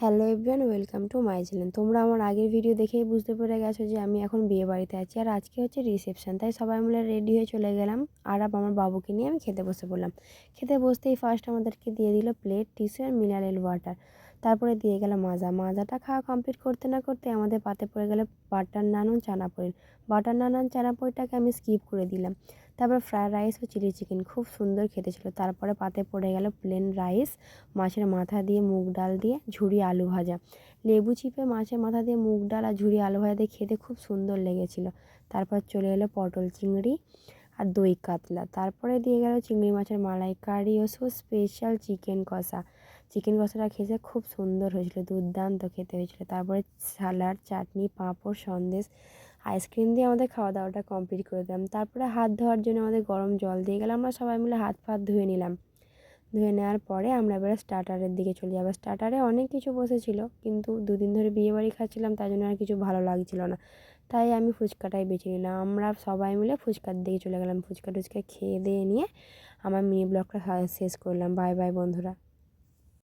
Hello everyone, welcome to my channel. তোমরা আমার আগের ভিডিও দেখেই বুঝতে পেরে গেছো যে আমি এখন বিয়ে বাড়িতে আছি, আর আজকে হচ্ছে রিসেপশন। তাই সবাই মিলে রেডি হয়ে চলে গেলাম, আর আমার বাবুকে নিয়ে আমি খেতে বসে পড়লাম। খেতে বসতেই ফার্স্ট আমাদেরকে দিয়ে দিল প্লেট, টিস্যু আর মিনারেল ওয়াটার। তারপরে দিয়ে গেল মাজাটা খাওয়া কমপ্লিট করতে না করতে আমাদের পাতে পড়ে গেল বাটার নান ও চানাপোড়েন। বাটার নান আর চানাপোড়টাকে আমি স্কিপ করে দিলাম। তারপর ফ্রায়েড রাইস ও চিলি চিকেন খুব সুন্দর খেতে ছিল। তারপরে পাতে পড়ে গেল প্লেন রাইস, মাছের মাথা দিয়ে মুগ ডাল দিয়ে ঝুরি আলু ভাজা। লেবু চিপে মাছের মাথা দিয়ে মুগ ডাল আর ঝুরি আলু ভাজা দিয়ে খেতে খুব সুন্দর লেগেছিল। তারপর চলে এলো পটল চিংড়ি আর দই কাতলা। তারপরে দিয়ে গেল চিংড়ি মাছের মালাইকারি ও স্পেশাল চিকেন কষা। চিকেন কষাটা খেতে খুব সুন্দর হয়েছিল, দুর্দান্ত খেতে হয়েছিল। তারপরে স্যালাড, চাটনি, পাঁপড়, সন্দেশ, আইসক্রিম দিয়ে আমাদের খাওয়া দাওয়াটা কমপ্লিট করে দিলাম। তারপরে হাত ধোয়ার জন্য আমাদের গরম জল দিয়ে গেলাম, আমরা সবাই মিলে হাত ফাত ধুয়ে নিলাম। ধুয়ে নেওয়ার পরে আমরা এবারে স্টার্টারের দিকে চলে যাবো। স্টার্টারে অনেক কিছু বসেছিল, কিন্তু দুদিন ধরে বিয়েবাড়ি খাচ্ছিলাম, তাই জন্য আর কিছু ভালো লাগছিল না। তাই আমি ফুচকাটাই বেছে নিলাম। আমরা সবাই মিলে ফুচকার দিকে চলে গেলাম। ফুচকা টুচকা খেয়ে দিয়ে নিয়ে আমার মিনি ব্লগটা শেষ করলাম। বাই বাই বন্ধুরা।